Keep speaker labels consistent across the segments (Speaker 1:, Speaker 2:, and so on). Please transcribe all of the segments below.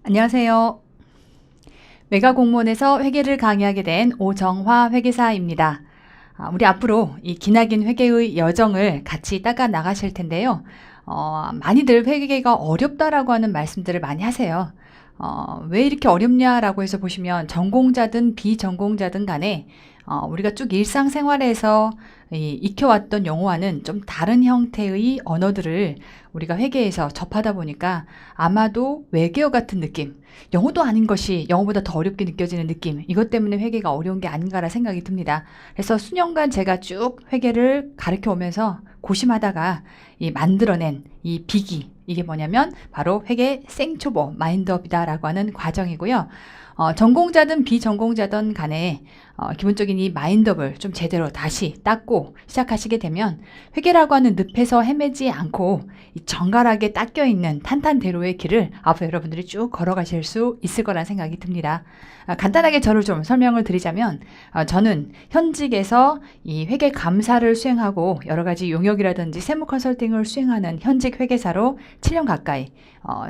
Speaker 1: 안녕하세요. 외가 공무원에서 회계를 강의하게 된 오정화 회계사입니다. 우리 앞으로 이 기나긴 회계의 여정을 같이 따가 나가실 텐데요. 많이들 회계가 어렵다라고 하는 말씀들을 많이 하세요. 왜 이렇게 어렵냐라고 해서 보시면 전공자든 비전공자든 간에 우리가 쭉 일상생활에서 익혀왔던 용어와는 좀 다른 형태의 언어들을 우리가 회계에서 접하다 보니까 아마도 외계어 같은 느낌, 영어도 아닌 것이 영어보다 더 어렵게 느껴지는 느낌, 이것 때문에 회계가 어려운 게 아닌가라 생각이 듭니다. 그래서 수년간 제가 쭉 회계를 가르쳐 오면서 고심하다가 만들어낸 이 비기, 이게 뭐냐면 바로 회계 생초보 마인드업이다라고 하는 과정이고요. 전공자든 비전공자든 간에 기본적인 이 마인드업을 좀 제대로 다시 닦고 시작하시게 되면 회계라고 하는 늪에서 헤매지 않고 이 정갈하게 닦여 있는 탄탄대로의 길을 앞으로 여러분들이 쭉 걸어가실 수 있을 거란 생각이 듭니다. 간단하게 저를 좀 설명을 드리자면 저는 현직에서 이 회계 감사를 수행하고 여러 가지 용역이라든지 세무 컨설팅을 수행하는 현직 회계사로 7년 가까이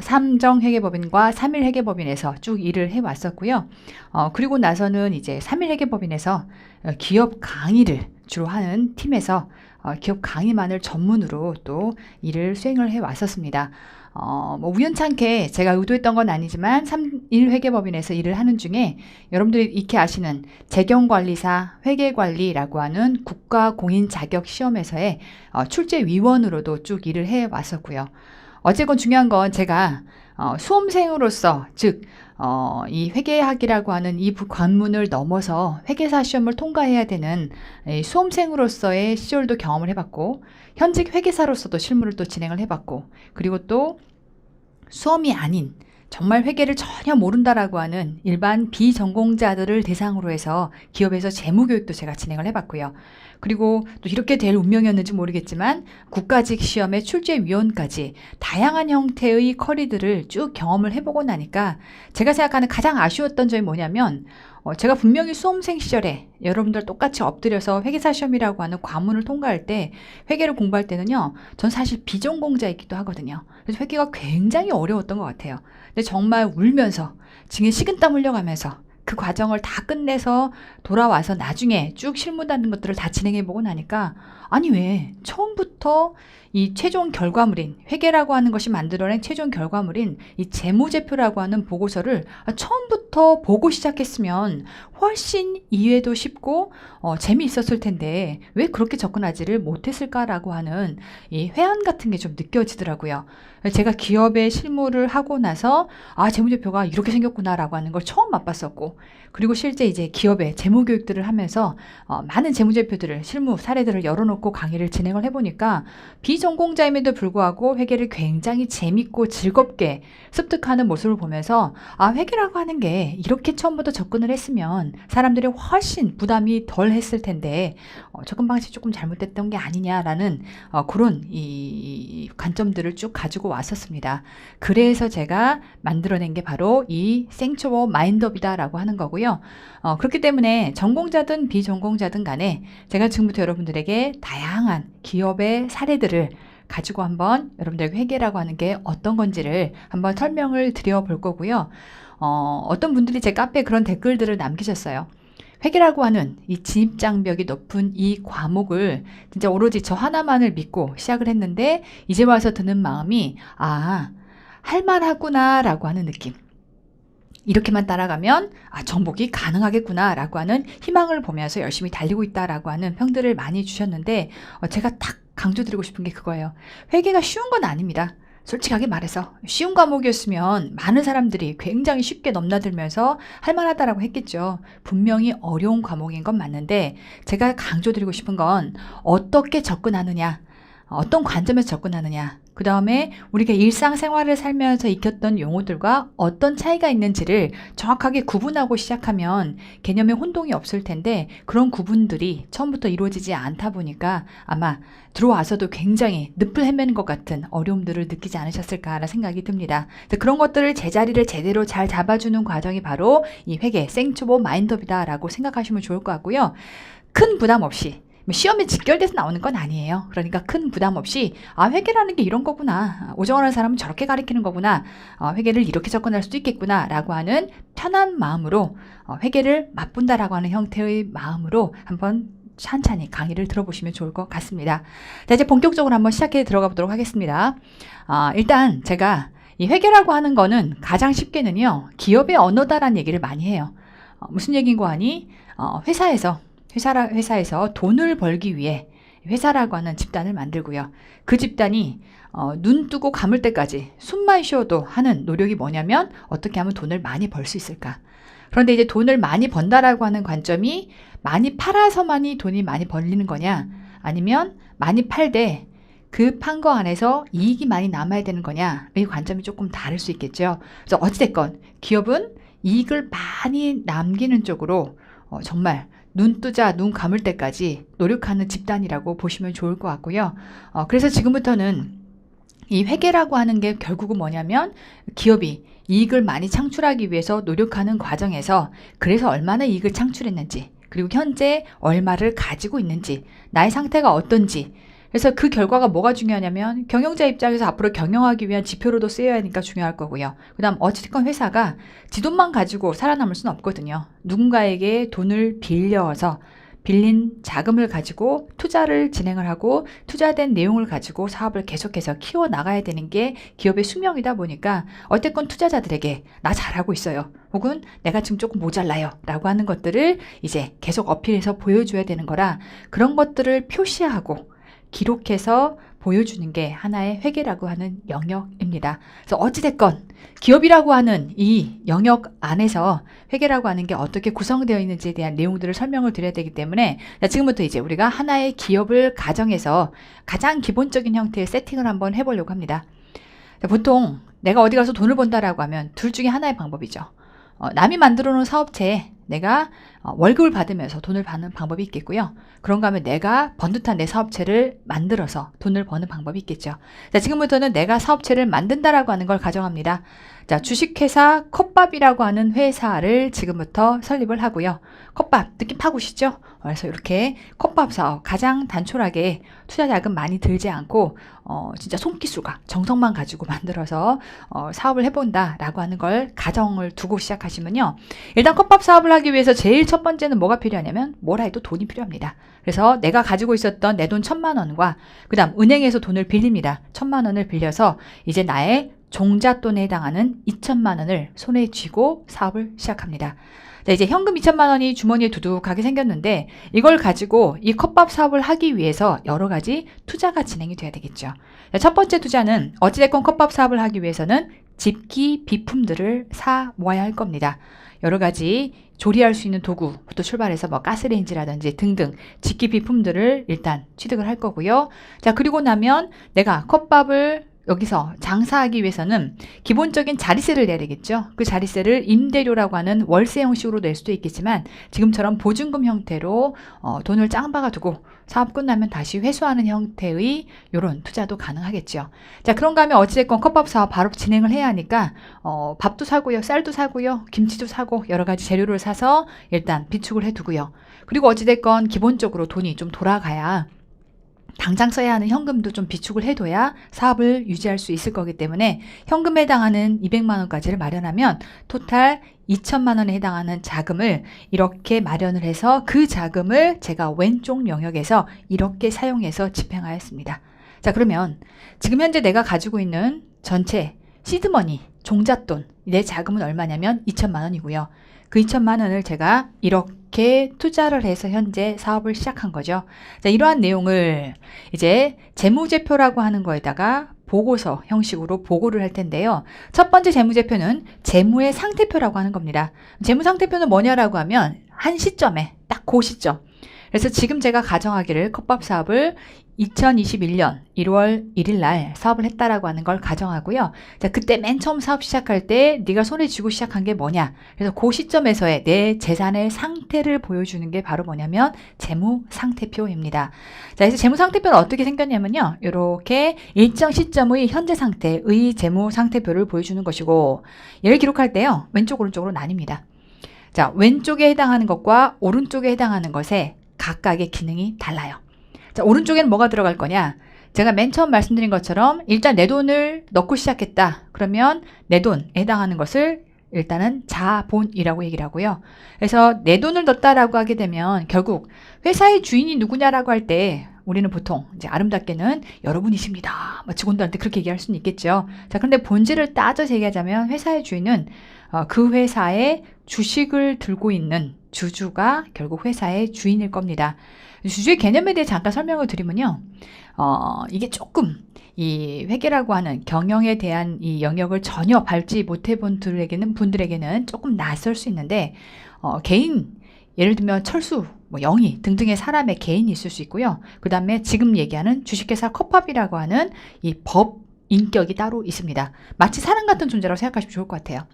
Speaker 1: 삼정회계법인과 삼일회계법인에서 쭉 일을 해왔었고요. 그리고 나서는 이제 삼일회계법인에서 기업 강의를 주로 하는 팀에서 기업 강의만을 전문으로 또 일을 수행을 해왔었습니다. 우연찮게 제가 의도했던 건 아니지만 삼일회계법인에서 일을 하는 중에 여러분들이 익히 아시는 재경관리사 회계관리라고 하는 국가공인자격시험에서의 출제위원으로도 쭉 일을 해왔었고요. 어쨌건 중요한 건 제가 수험생으로서 즉 이 회계학이라고 하는 이 관문을 넘어서 회계사 시험을 통과해야 되는 수험생으로서의 시절도 경험을 해봤고 현직 회계사로서도 실무를 또 진행을 해봤고 그리고 또 수험이 아닌 정말 회계를 전혀 모른다라고 하는 일반 비전공자들을 대상으로 해서 기업에서 재무교육도 제가 진행을 해봤고요. 그리고 또 이렇게 될 운명이었는지 모르겠지만 국가직 시험의 출제위원까지 다양한 형태의 커리들을 쭉 경험을 해보고 나니까 제가 생각하는 가장 아쉬웠던 점이 뭐냐면 제가 분명히 수험생 시절에 여러분들 똑같이 엎드려서 회계사 시험이라고 하는 과문을 통과할 때 회계를 공부할 때는요. 전 사실 비전공자이기도 하거든요. 그래서 회계가 굉장히 어려웠던 것 같아요. 근데 정말 울면서 등에 식은땀 흘려가면서 그 과정을 다 끝내서 돌아와서 나중에 쭉 실무하는 것들을 다 진행해보고 나니까 아니 왜 처음부터 이 최종 결과물인 회계라고 하는 것이 만들어낸 최종 결과물인 이 재무제표라고 하는 보고서를 처음부터 보고 시작했으면 훨씬 이해도 쉽고 재미있었을 텐데 왜 그렇게 접근하지를 못했을까라고 하는 이 회한 같은 게 좀 느껴지더라고요. 제가 기업에 실무를 하고 나서 재무제표가 이렇게 생겼구나라고 하는 걸 처음 맛봤었고 그리고 실제 이제 기업에 재무교육들을 하면서 많은 재무제표들을 실무 사례들을 열어놓고 강의를 진행을 해보니까 비전공자임에도 불구하고 회계를 굉장히 재밌고 즐겁게 습득하는 모습을 보면서 회계라고 하는 게 이렇게 처음부터 접근을 했으면 사람들이 훨씬 부담이 덜 했을 텐데 접근 방식이 조금 잘못됐던 게 아니냐라는 그런 이 관점들을 쭉 가지고 왔었습니다. 그래서 제가 만들어낸 게 바로 이 생초보 마인드업이다라고 하는 거고요. 그렇기 때문에 전공자든 비전공자든 간에 제가 지금부터 여러분들에게 다양한 기업의 사례들을 가지고 한번 여러분들에게 회계라고 하는 게 어떤 건지를 한번 설명을 드려볼 거고요. 어떤 분들이 제 카페에 그런 댓글들을 남기셨어요. 회계라고 하는 이 진입장벽이 높은 이 과목을 진짜 오로지 저 하나만을 믿고 시작을 했는데 이제 와서 드는 마음이 할만하구나 라고 하는 느낌. 이렇게만 따라가면 정복이 가능하겠구나 라고 하는 희망을 보면서 열심히 달리고 있다라고 하는 평들을 많이 주셨는데 제가 딱 강조드리고 싶은 게 그거예요. 회계가 쉬운 건 아닙니다. 솔직하게 말해서 쉬운 과목이었으면 많은 사람들이 굉장히 쉽게 넘나들면서 할만하다라고 했겠죠. 분명히 어려운 과목인 건 맞는데 제가 강조드리고 싶은 건 어떻게 접근하느냐, 어떤 관점에서 접근하느냐, 그 다음에 우리가 일상생활을 살면서 익혔던 용어들과 어떤 차이가 있는지를 정확하게 구분하고 시작하면 개념에 혼동이 없을 텐데 그런 구분들이 처음부터 이루어지지 않다 보니까 아마 들어와서도 굉장히 늪을 헤매는 것 같은 어려움들을 느끼지 않으셨을까라는 생각이 듭니다. 그런 것들을 제자리를 제대로 잘 잡아주는 과정이 바로 이 회계 생초보 마인드업이다라고 생각하시면 좋을 것 같고요. 큰 부담 없이 뭐 시험에 직결돼서 나오는 건 아니에요. 그러니까 큰 부담 없이 회계라는 게 이런 거구나. 오정환 사람은 저렇게 가리키는 거구나. 회계를 이렇게 접근할 수도 있겠구나 라고 하는 편한 마음으로 회계를 맛본다라고 하는 형태의 마음으로 한번 찬찬히 강의를 들어보시면 좋을 것 같습니다. 자, 이제 본격적으로 한번 시작해 들어가 보도록 하겠습니다. 일단 제가 이 회계라고 하는 거는 가장 쉽게는요, 기업의 언어다라는 얘기를 많이 해요. 무슨 얘기인고 하니, 회사에서 돈을 벌기 위해 회사라고 하는 집단을 만들고요. 그 집단이 눈 뜨고 감을 때까지 숨만 쉬어도 하는 노력이 뭐냐면 어떻게 하면 돈을 많이 벌 수 있을까. 그런데 이제 돈을 많이 번다라고 하는 관점이 많이 팔아서만이 돈이 많이 벌리는 거냐, 아니면 많이 팔되 그 판 거 안에서 이익이 많이 남아야 되는 거냐, 이 관점이 조금 다를 수 있겠죠. 그래서 어찌됐건 기업은 이익을 많이 남기는 쪽으로 정말 눈 뜨자 눈 감을 때까지 노력하는 집단이라고 보시면 좋을 것 같고요. 그래서 지금부터는 이 회계라고 하는 게 결국은 뭐냐면 기업이 이익을 많이 창출하기 위해서 노력하는 과정에서 그래서 얼마나 이익을 창출했는지, 그리고 현재 얼마를 가지고 있는지, 나의 상태가 어떤지, 그래서 그 결과가 뭐가 중요하냐면 경영자 입장에서 앞으로 경영하기 위한 지표로도 쓰여야 하니까 중요할 거고요. 그 다음 어쨌든 회사가 지 돈만 가지고 살아남을 수는 없거든요. 누군가에게 돈을 빌린 자금을 가지고 투자를 진행을 하고 투자된 내용을 가지고 사업을 계속해서 키워나가야 되는 게 기업의 수명이다 보니까 어쨌건 투자자들에게 나 잘하고 있어요. 혹은 내가 지금 조금 모자라요 라고 하는 것들을 이제 계속 어필해서 보여줘야 되는 거라, 그런 것들을 표시하고 기록해서 보여주는 게 하나의 회계라고 하는 영역입니다. 그래서 어찌됐건 기업이라고 하는 이 영역 안에서 회계라고 하는 게 어떻게 구성되어 있는지에 대한 내용들을 설명을 드려야 되기 때문에, 지금부터 이제 우리가 하나의 기업을 가정해서 가장 기본적인 형태의 세팅을 한번 해보려고 합니다. 보통 내가 어디 가서 돈을 번다라고 하면 둘 중에 하나의 방법이죠. 남이 만들어 놓은 사업체에 내가 월급을 받으면서 돈을 받는 방법이 있겠고요. 그런가 하면 내가 번듯한 내 사업체를 만들어서 돈을 버는 방법이 있겠죠. 자, 지금부터는 내가 사업체를 만든다라고 하는 걸 가정합니다. 자, 주식회사 컵밥이라고 하는 회사를 지금부터 설립을 하고요. 컵밥 느낌 파고시죠? 그래서 이렇게 컵밥 사업 가장 단촐하게 투자 자금 많이 들지 않고 진짜 손기술과 정성만 가지고 만들어서 사업을 해본다라고 하는 걸 가정을 두고 시작하시면요. 일단 컵밥 사업을 하기 위해서 제일 첫 번째는 뭐가 필요하냐면 뭐라 해도 돈이 필요합니다. 그래서 내가 가지고 있었던 내 돈 1,000만 원과 그 다음 은행에서 돈을 빌립니다. 1,000만 원을 빌려서 이제 나의 종잣돈에 해당하는 2,000만 원을 손에 쥐고 사업을 시작합니다. 자, 이제 현금 2,000만 원이 주머니에 두둑하게 생겼는데 이걸 가지고 이 컵밥 사업을 하기 위해서 여러 가지 투자가 진행이 돼야 되겠죠. 자, 첫 번째 투자는 어찌됐건 컵밥 사업을 하기 위해서는 집기 비품들을 사 모아야 할 겁니다. 여러 가지 조리할 수 있는 도구부터 출발해서 뭐 가스레인지라든지 등등 집기 비품들을 일단 취득을 할 거고요. 자, 그리고 나면 내가 컵밥을 여기서 장사하기 위해서는 기본적인 자리세를 내야 되겠죠. 그 자리세를 임대료라고 하는 월세 형식으로 낼 수도 있겠지만 지금처럼 보증금 형태로 돈을 짱 박아두고 사업 끝나면 다시 회수하는 형태의 이런 투자도 가능하겠죠. 자, 그런가 하면 어찌됐건 컵밥 사업 바로 진행을 해야 하니까 밥도 사고요, 쌀도 사고요, 김치도 사고 여러 가지 재료를 사서 일단 비축을 해두고요. 그리고 어찌됐건 기본적으로 돈이 좀 돌아가야 당장 써야 하는 현금도 좀 비축을 해둬야 사업을 유지할 수 있을 거기 때문에 현금에 해당하는 200만 원까지를 마련하면 토탈 2,000만 원에 해당하는 자금을 이렇게 마련을 해서 그 자금을 제가 왼쪽 영역에서 이렇게 사용해서 집행하였습니다. 자, 그러면 지금 현재 내가 가지고 있는 전체 시드머니, 종잣돈, 내 자금은 얼마냐면 2,000만 원이고요. 그 2,000만 원을 제가 이렇게 투자를 해서 현재 사업을 시작한 거죠. 자, 이러한 내용을 이제 재무제표라고 하는 거에다가 보고서 형식으로 보고를 할 텐데요. 첫 번째 재무제표는 재무의 상태표라고 하는 겁니다. 재무상태표는 뭐냐라고 하면 한 시점에 딱 그 시점. 그래서 지금 제가 가정하기를 컵밥 사업을 2021년 1월 1일 날 사업을 했다라고 하는 걸 가정하고요. 자, 그때 맨 처음 사업 시작할 때 네가 손에 쥐고 시작한 게 뭐냐? 그래서 그 시점에서의 내 재산의 상태를 보여주는 게 바로 뭐냐면 재무 상태표입니다. 자, 그래서 재무 상태표는 어떻게 생겼냐면요. 이렇게 일정 시점의 현재 상태의 재무 상태표를 보여주는 것이고, 얘를 기록할 때요. 왼쪽 오른쪽으로 나뉩니다. 자, 왼쪽에 해당하는 것과 오른쪽에 해당하는 것에 각각의 기능이 달라요. 자, 오른쪽에는 뭐가 들어갈 거냐? 제가 맨 처음 말씀드린 것처럼 일단 내 돈을 넣고 시작했다. 그러면 내 돈에 해당하는 것을 일단은 자본이라고 얘기를 하고요. 그래서 내 돈을 넣었다라고 하게 되면 결국 회사의 주인이 누구냐라고 할 때 우리는 보통 이제 아름답게는 여러분이십니다. 뭐 직원들한테 그렇게 얘기할 수는 있겠죠. 자, 그런데 본질을 따져서 얘기하자면 회사의 주인은 그 회사의 주식을 들고 있는 주주가 결국 회사의 주인일 겁니다. 주주의 개념에 대해 잠깐 설명을 드리면요. 이게 조금 이 회계라고 하는 경영에 대한 이 영역을 전혀 밟지 못해 본 분들에게는 조금 낯설 수 있는데, 개인, 예를 들면 철수, 뭐 영희 등등의 사람의 개인이 있을 수 있고요. 그 다음에 지금 얘기하는 주식회사 컵밥이라고 하는 이 법 인격이 따로 있습니다. 마치 사람 같은 존재라고 생각하시면 좋을 것 같아요.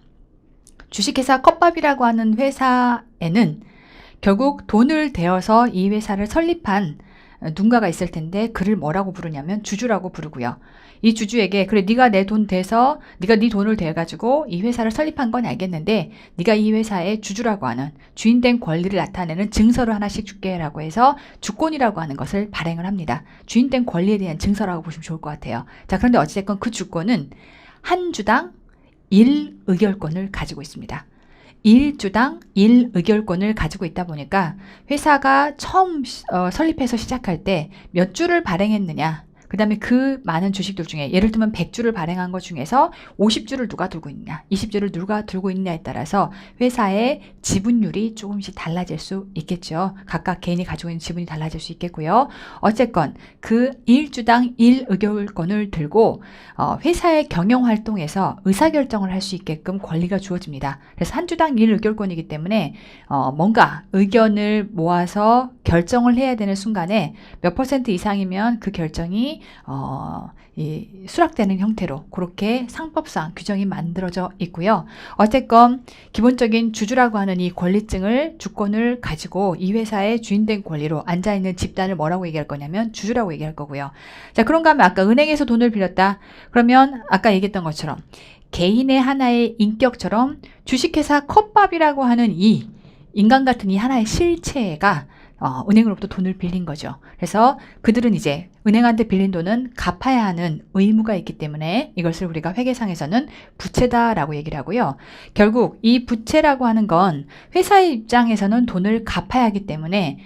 Speaker 1: 주식회사 컵밥이라고 하는 회사에는 결국 돈을 대어서 이 회사를 설립한 누군가가 있을 텐데 그를 뭐라고 부르냐면 주주라고 부르고요. 이 주주에게 그래 네가 내 돈 대서 네가 네 돈을 대가지고 이 회사를 설립한 건 알겠는데 네가 이 회사의 주주라고 하는 주인된 권리를 나타내는 증서를 하나씩 줄게 라고 해서 주권이라고 하는 것을 발행을 합니다. 주인된 권리에 대한 증서라고 보시면 좋을 것 같아요. 자, 그런데 어찌됐건 그 주권은 한 주당 1의결권을 가지고 있습니다. 1주당 1의결권을 가지고 있다 보니까 회사가 처음 설립해서 시작할 때 몇 주를 발행했느냐, 그 다음에 그 많은 주식들 중에 예를 들면 100주를 발행한 것 중에서 50주를 누가 들고 있냐, 20주를 누가 들고 있냐에 따라서 회사의 지분율이 조금씩 달라질 수 있겠죠. 각각 개인이 가지고 있는 지분이 달라질 수 있겠고요. 어쨌건 그 1주당 1의결권을 들고 회사의 경영활동에서 의사결정을 할 수 있게끔 권리가 주어집니다. 그래서 한 주당 1의결권이기 때문에 뭔가 의견을 모아서 결정을 해야 되는 순간에 몇 % 이상이면 그 결정이 수락되는 형태로 그렇게 상법상 규정이 만들어져 있고요. 어쨌건 기본적인 주주라고 하는 이 권리증을 주권을 가지고 이 회사의 주인된 권리로 앉아있는 집단을 뭐라고 얘기할 거냐면 주주라고 얘기할 거고요. 자, 그런가 하면 아까 은행에서 돈을 빌렸다. 그러면 아까 얘기했던 것처럼 개인의 하나의 인격처럼 주식회사 컵밥이라고 하는 이 인간 같은 이 하나의 실체가 은행으로부터 돈을 빌린 거죠. 그래서 그들은 이제 은행한테 빌린 돈은 갚아야 하는 의무가 있기 때문에 이것을 우리가 회계상에서는 부채다라고 얘기를 하고요. 결국 이 부채라고 하는 건 회사의 입장에서는 돈을 갚아야 하기 때문에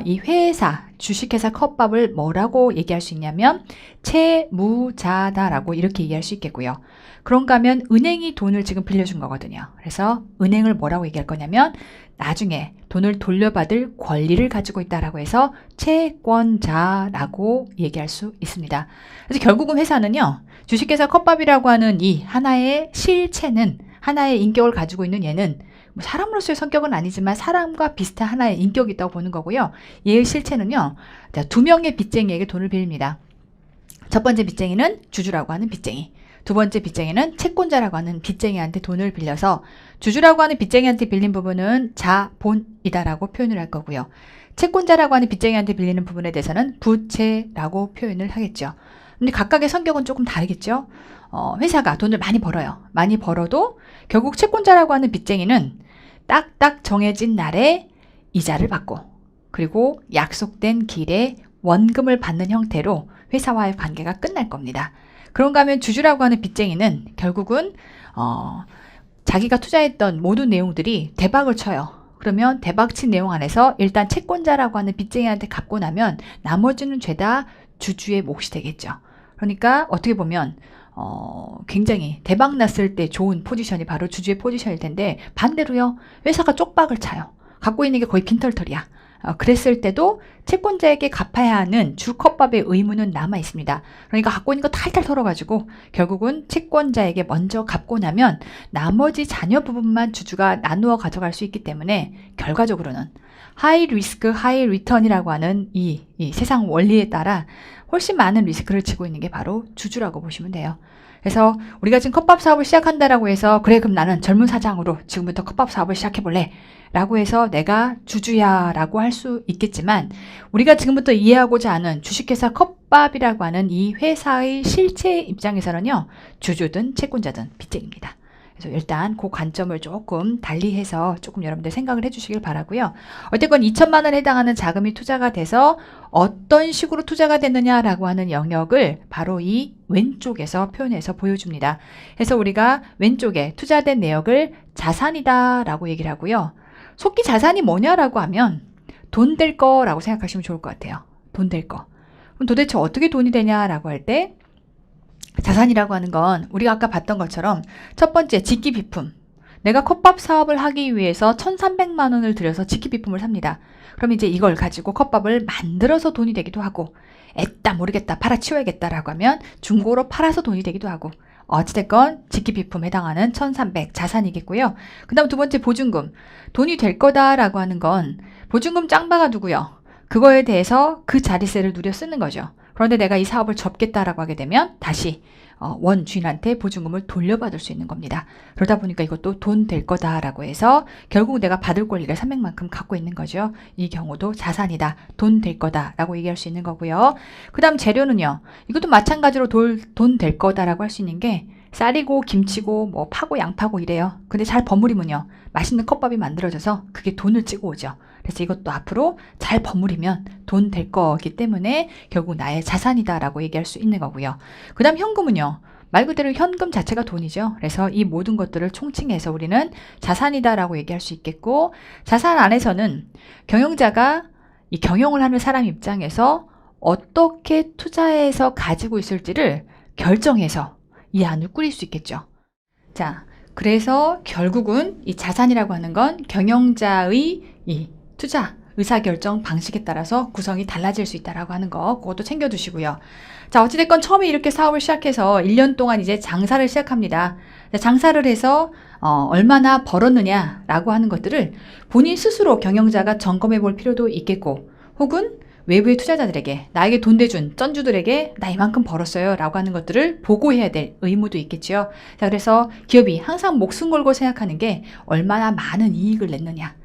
Speaker 1: 이 회사, 주식회사 컵밥을 뭐라고 얘기할 수 있냐면 채무자다라고 이렇게 얘기할 수 있겠고요. 그런가 하면 은행이 돈을 지금 빌려준 거거든요. 그래서 은행을 뭐라고 얘기할 거냐면 나중에 돈을 돌려받을 권리를 가지고 있다라고 해서 채권자라고 얘기할 수 있습니다. 그래서 결국은 회사는요, 주식회사 컵밥이라고 하는 이 하나의 실체는, 하나의 인격을 가지고 있는 얘는 뭐 사람으로서의 성격은 아니지만 사람과 비슷한 하나의 인격이 있다고 보는 거고요. 얘의 실체는요, 두 명의 빚쟁이에게 돈을 빌립니다. 첫 번째 빚쟁이는 주주라고 하는 빚쟁이, 두 번째 빚쟁이는 채권자라고 하는 빚쟁이한테 돈을 빌려서 주주라고 하는 빚쟁이한테 빌린 부분은 자본이다라고 표현을 할 거고요. 채권자라고 하는 빚쟁이한테 빌리는 부분에 대해서는 부채라고 표현을 하겠죠. 근데 각각의 성격은 조금 다르겠죠. 회사가 돈을 많이 벌어요. 많이 벌어도 결국 채권자라고 하는 빚쟁이는 딱딱 정해진 날에 이자를 받고 그리고 약속된 길에 원금을 받는 형태로 회사와의 관계가 끝날 겁니다. 그런가 하면 주주라고 하는 빚쟁이는 결국은 자기가 투자했던 모든 내용들이 대박을 쳐요. 그러면 대박친 내용 안에서 일단 채권자라고 하는 빚쟁이한테 갚고 나면 나머지는 죄다 주주의 몫이 되겠죠. 그러니까 어떻게 보면 굉장히 대박 났을 때 좋은 포지션이 바로 주주의 포지션일 텐데 반대로요. 회사가 쪽박을 차요. 갖고 있는 게 거의 빈털털이야. 그랬을 때도 채권자에게 갚아야 하는 주컵밥의 의무는 남아 있습니다. 그러니까 갖고 있는 거 탈탈 털어가지고 결국은 채권자에게 먼저 갚고 나면 나머지 잔여 부분만 주주가 나누어 가져갈 수 있기 때문에 결과적으로는 하이 리스크 하이 리턴이라고 하는 이 세상 원리에 따라 훨씬 많은 리스크를 지고 있는 게 바로 주주라고 보시면 돼요. 그래서 우리가 지금 컵밥 사업을 시작한다라고 해서 그래 그럼 나는 젊은 사장으로 지금부터 컵밥 사업을 시작해볼래 라고 해서 내가 주주야 라고 할 수 있겠지만 우리가 지금부터 이해하고자 하는 주식회사 컵밥이라고 하는 이 회사의 실체 입장에서는요, 주주든 채권자든 빚쟁입니다. 그래서 일단 그 관점을 조금 달리해서 조금 여러분들 생각을 해주시길 바라고요. 어쨌건 2천만 원에 해당하는 자금이 투자가 돼서 어떤 식으로 투자가 됐느냐라고 하는 영역을 바로 이 왼쪽에서 표현해서 보여줍니다. 그래서 우리가 왼쪽에 투자된 내역을 자산이다 라고 얘기를 하고요. 속기 자산이 뭐냐라고 하면 돈 될 거라고 생각하시면 좋을 것 같아요. 돈 될 거. 그럼 도대체 어떻게 돈이 되냐라고 할 때 자산이라고 하는 건 우리가 아까 봤던 것처럼 첫 번째 직기비품. 내가 컵밥 사업을 하기 위해서 1,300만 원을 들여서 직기비품을 삽니다. 그럼 이제 이걸 가지고 컵밥을 만들어서 돈이 되기도 하고 애따 모르겠다 팔아치워야겠다라고 하면 중고로 팔아서 돈이 되기도 하고 어찌됐건 직기비품 해당하는 1,300 자산이겠고요. 그 다음 두 번째 보증금. 돈이 될 거다라고 하는 건 보증금 짱바가 누구요? 그거에 대해서 그 자리세를 누려 쓰는 거죠. 그런데 내가 이 사업을 접겠다라고 하게 되면 다시 원 주인한테 보증금을 돌려받을 수 있는 겁니다. 그러다 보니까 이것도 돈 될 거다라고 해서 결국 내가 받을 권리를 300만큼 갖고 있는 거죠. 이 경우도 자산이다. 돈 될 거다라고 얘기할 수 있는 거고요. 그 다음 재료는요. 이것도 마찬가지로 돈 될 거다라고 할 수 있는 게 쌀이고 김치고 뭐 파고 양파고 이래요. 근데 잘 버무리면요. 맛있는 컵밥이 만들어져서 그게 돈을 찍어 오죠. 그래서 이것도 앞으로 잘 버무리면 돈 될 거기 때문에 결국 나의 자산이다라고 얘기할 수 있는 거고요. 그 다음 현금은요. 말 그대로 현금 자체가 돈이죠. 그래서 이 모든 것들을 총칭해서 우리는 자산이다라고 얘기할 수 있겠고 자산 안에서는 경영자가 이 경영을 하는 사람 입장에서 어떻게 투자해서 가지고 있을지를 결정해서 이 안을 꾸릴 수 있겠죠. 자, 그래서 결국은 이 자산이라고 하는 건 경영자의 이 투자, 의사결정 방식에 따라서 구성이 달라질 수 있다라고 하는 거 그것도 챙겨두시고요. 자, 어찌됐건 처음에 이렇게 사업을 시작해서 1년 동안 이제 장사를 시작합니다. 장사를 해서 얼마나 벌었느냐라고 하는 것들을 본인 스스로 경영자가 점검해 볼 필요도 있겠고 혹은 외부의 투자자들에게 나에게 돈 대준 쩐주들에게 나 이만큼 벌었어요 라고 하는 것들을 보고해야 될 의무도 있겠죠. 자, 그래서 기업이 항상 목숨 걸고 생각하는 게 얼마나 많은 이익을 냈느냐.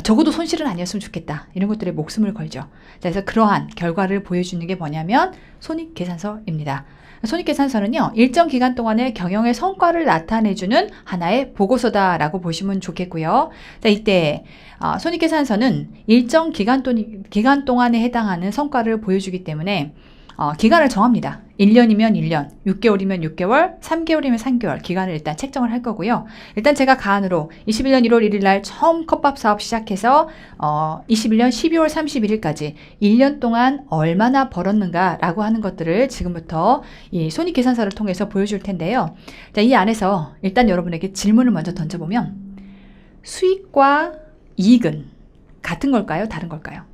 Speaker 1: 적어도 손실은 아니었으면 좋겠다. 이런 것들에 목숨을 걸죠. 자, 그래서 그러한 결과를 보여주는 게 뭐냐면 손익계산서입니다. 손익계산서는요. 일정 기간 동안의 경영의 성과를 나타내주는 하나의 보고서다라고 보시면 좋겠고요. 자, 이때 손익계산서는 일정 기간 동안에 해당하는 성과를 보여주기 때문에 기간을 정합니다. 1년이면 1년, 6개월이면 6개월, 3개월이면 3개월 기간을 일단 책정을 할 거고요. 일단 제가 가안으로 21년 1월 1일 날 처음 컵밥 사업 시작해서 21년 12월 31일까지 1년 동안 얼마나 벌었는가라고 하는 것들을 지금부터 이 손익계산서를 통해서 보여줄 텐데요. 자, 이 안에서 일단 여러분에게 질문을 먼저 던져보면 수익과 이익은 같은 걸까요? 다른 걸까요?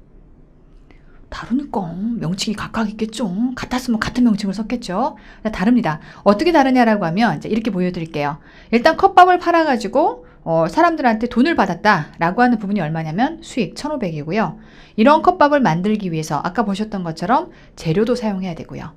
Speaker 1: 다르니까 명칭이 각각 있겠죠. 같았으면 같은 명칭을 썼겠죠. 다릅니다. 어떻게 다르냐라고 하면 이렇게 보여드릴게요. 일단 컵밥을 팔아가지고 사람들한테 돈을 받았다라고 하는 부분이 얼마냐면 수익 1,500이고요. 이런 컵밥을 만들기 위해서 아까 보셨던 것처럼 재료도 사용해야 되고요.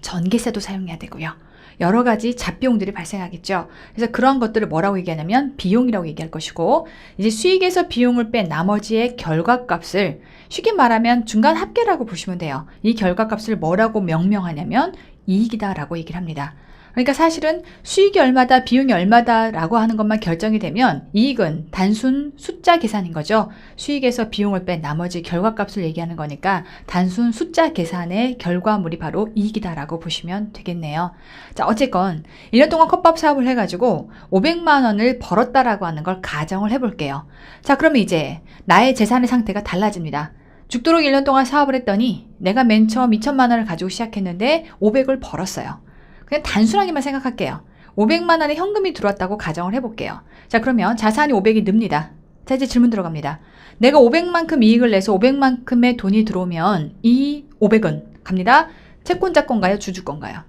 Speaker 1: 전기세도 사용해야 되고요. 여러 가지 잡비용들이 발생하겠죠. 그래서 그런 것들을 뭐라고 얘기하냐면 비용이라고 얘기할 것이고 이제 수익에서 비용을 뺀 나머지의 결과값을 쉽게 말하면 중간 합계라고 보시면 돼요. 이 결과값을 뭐라고 명명하냐면 이익이다라고 얘기를 합니다. 그러니까 사실은 수익이 얼마다 비용이 얼마다라고 하는 것만 결정이 되면 이익은 단순 숫자 계산인 거죠. 수익에서 비용을 뺀 나머지 결과값을 얘기하는 거니까 단순 숫자 계산의 결과물이 바로 이익이다라고 보시면 되겠네요. 자, 어쨌건 1년 동안 컵밥 사업을 해가지고 500만 원을 벌었다라고 하는 걸 가정을 해볼게요. 자, 그러면 이제 나의 재산의 상태가 달라집니다. 죽도록 1년 동안 사업을 했더니 내가 맨 처음 2천만 원을 가지고 시작했는데 500을 벌었어요. 그냥 단순하게만 생각할게요. 500만 원의 현금이 들어왔다고 가정을 해볼게요. 자, 그러면 자산이 500이 늡니다. 자, 이제 질문 들어갑니다. 내가 500만큼 이익을 내서 500만큼의 돈이 들어오면 이 500은 갑니다. 채권자 건가요? 주주 건가요?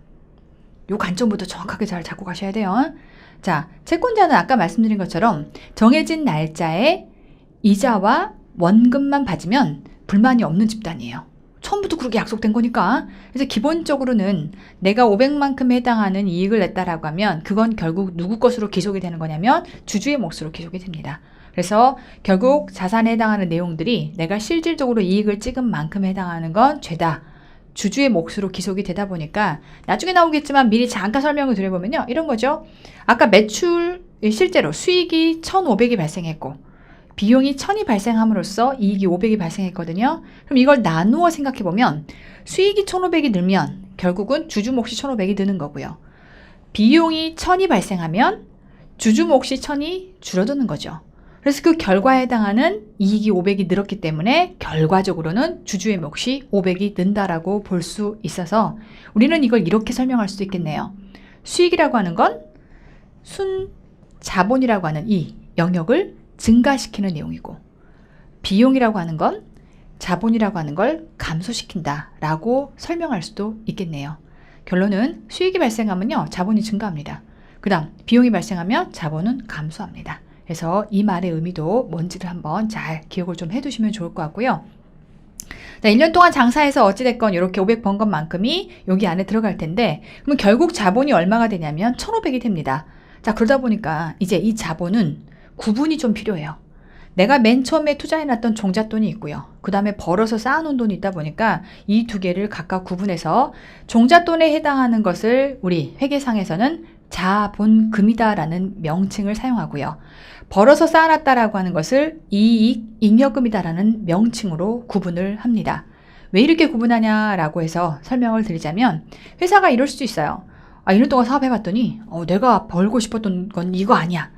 Speaker 1: 요 관점부터 정확하게 잘 잡고 가셔야 돼요. 자, 채권자는 아까 말씀드린 것처럼 정해진 날짜에 이자와 원금만 받으면 불만이 없는 집단이에요. 처음부터 그렇게 약속된 거니까. 그래서 기본적으로는 내가 500만큼에 해당하는 이익을 냈다라고 하면 그건 결국 누구 것으로 기속이 되는 거냐면 주주의 몫으로 기속이 됩니다. 그래서 결국 자산에 해당하는 내용들이 내가 실질적으로 이익을 찍은 만큼에 해당하는 건 죄다. 주주의 몫으로 기속이 되다 보니까 나중에 나오겠지만 미리 잠깐 설명을 드려보면요. 이런 거죠. 아까 매출, 실제로 수익이 1,500이 발생했고 비용이 1,000이 발생함으로써 이익이 500이 발생했거든요. 그럼 이걸 나누어 생각해보면 수익이 1,500이 늘면 결국은 주주 몫이 1,500이 드는 거고요. 비용이 1,000이 발생하면 주주 몫이 1,000이 줄어드는 거죠. 그래서 그 결과에 해당하는 이익이 500이 늘었기 때문에 결과적으로는 주주의 몫이 500이 는다라고 볼 수 있어서 우리는 이걸 이렇게 설명할 수도 있겠네요. 수익이라고 하는 건 순 자본이라고 하는 이 영역을 증가시키는 내용이고 비용이라고 하는 건 자본이라고 하는 걸 감소시킨다 라고 설명할 수도 있겠네요. 결론은 수익이 발생하면요 자본이 증가합니다. 그 다음 비용이 발생하면 자본은 감소합니다. 그래서 이 말의 의미도 뭔지를 한번 잘 기억을 좀 해두시면 좋을 것 같고요. 자, 1년 동안 장사해서 어찌됐건 이렇게 500 번 것만큼이 여기 안에 들어갈 텐데 그러면 결국 자본이 얼마가 되냐면 1,500이 됩니다. 자, 그러다 보니까 이제 이 자본은 구분이 좀 필요해요. 내가 맨 처음에 투자해놨던 종잣돈이 있고요. 그 다음에 벌어서 쌓아놓은 돈이 있다 보니까 이 두 개를 각각 구분해서 종잣돈에 해당하는 것을 우리 회계상에서는 자본금이다라는 명칭을 사용하고요. 벌어서 쌓아놨다라고 하는 것을 이익, 잉여금이다라는 명칭으로 구분을 합니다. 왜 이렇게 구분하냐라고 해서 설명을 드리자면 회사가 이럴 수도 있어요. 1년 동안 사업해봤더니 내가 벌고 싶었던 건 이거 아니야.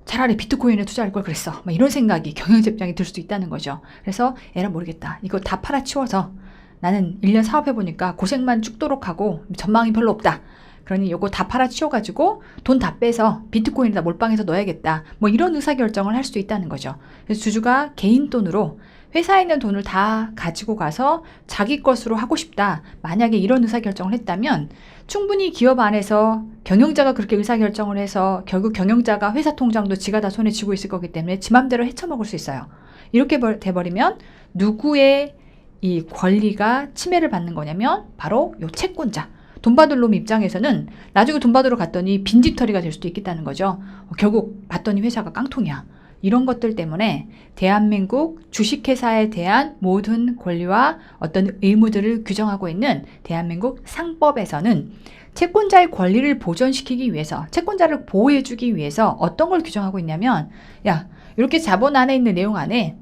Speaker 1: 차라리 비트코인에 투자할 걸 그랬어. 이런 생각이 경영자 입장에 들 수도 있다는 거죠. 그래서 에라 모르겠다. 이거 다 팔아치워서 나는 1년 사업해보니까 고생만 죽도록 하고 전망이 별로 없다. 그러니 요거 다 팔아치워가지고 돈 다 빼서 비트코인에다 몰빵해서 넣어야겠다. 이런 의사결정을 할 수도 있다는 거죠. 그래서 주주가 개인 돈으로 회사에 있는 돈을 다 가지고 가서 자기 것으로 하고 싶다. 만약에 이런 의사결정을 했다면 충분히 기업 안에서 경영자가 그렇게 의사결정을 해서 결국 경영자가 회사 통장도 지가 다 손에 쥐고 있을 거기 때문에 지 맘대로 헤쳐먹을 수 있어요. 이렇게 돼버리면 누구의 이 권리가 침해를 받는 거냐면 바로 요 채권자. 돈 받을 놈 입장에서는 나중에 돈 받으러 갔더니 빈집털이가 될 수도 있겠다는 거죠. 결국 봤더니 회사가 깡통이야. 이런 것들 때문에 대한민국 주식회사에 대한 모든 권리와 어떤 의무들을 규정하고 있는 대한민국 상법에서는 채권자의 권리를 보존시키기 위해서 채권자를 보호해주기 위해서 어떤 걸 규정하고 있냐면 야 이렇게 자본 안에 있는 내용 안에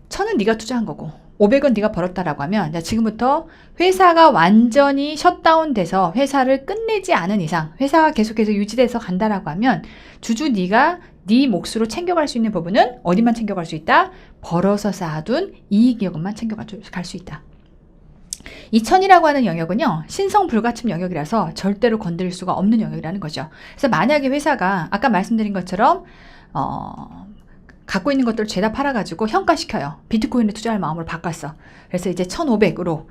Speaker 1: 1,000은 네가 투자한 거고 500은 네가 벌었다라고 하면 자, 지금부터 회사가 완전히 셧다운 돼서 회사를 끝내지 않은 이상 회사가 계속해서 유지돼서 간다라고 하면 주주 네가 네 몫으로 챙겨갈 수 있는 부분은 어디만 챙겨갈 수 있다? 벌어서 쌓아둔 이익여금만 챙겨갈 수 있다. 이 1,000이라고 하는 영역은요. 신성 불가침 영역이라서 절대로 건드릴 수가 없는 영역이라는 거죠. 그래서 만약에 회사가 아까 말씀드린 것처럼 갖고 있는 것들을 죄다 팔아가지고 현가시켜요. 비트코인에 투자할 마음으로 바꿨어. 그래서 이제 1,500으로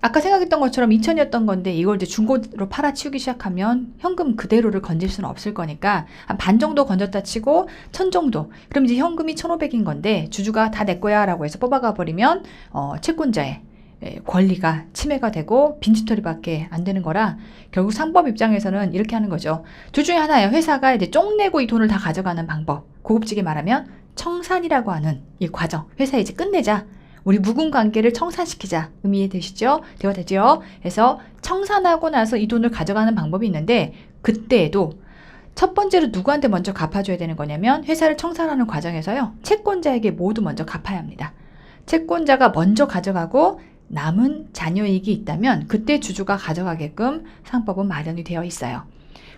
Speaker 1: 아까 생각했던 것처럼 2,000이었던 건데 이걸 이제 중고로 팔아치우기 시작하면 현금 그대로를 건질 수는 없을 거니까 한 반 정도 건졌다 치고 1,000 정도. 그럼 이제 현금이 1,500인 건데 주주가 다 내 거야 라고 해서 뽑아가 버리면 채권자의 권리가 침해가 되고 빈집털이밖에 안 되는 거라 결국 상법 입장에서는 이렇게 하는 거죠. 둘 중에 하나예요. 회사가 이제 쪽내고 이 돈을 다 가져가는 방법. 고급지게 말하면 청산이라고 하는 이 과정. 회사 이제 끝내자. 우리 묵은 관계를 청산시키자. 이해되시죠? 대화되죠? 그래서 청산하고 나서 이 돈을 가져가는 방법이 있는데 그때에도 첫 번째로 누구한테 먼저 갚아줘야 되는 거냐면 회사를 청산하는 과정에서요. 채권자에게 모두 먼저 갚아야 합니다. 채권자가 먼저 가져가고 남은 잔여이익이 있다면 그때 주주가 가져가게끔 상법은 마련이 되어 있어요.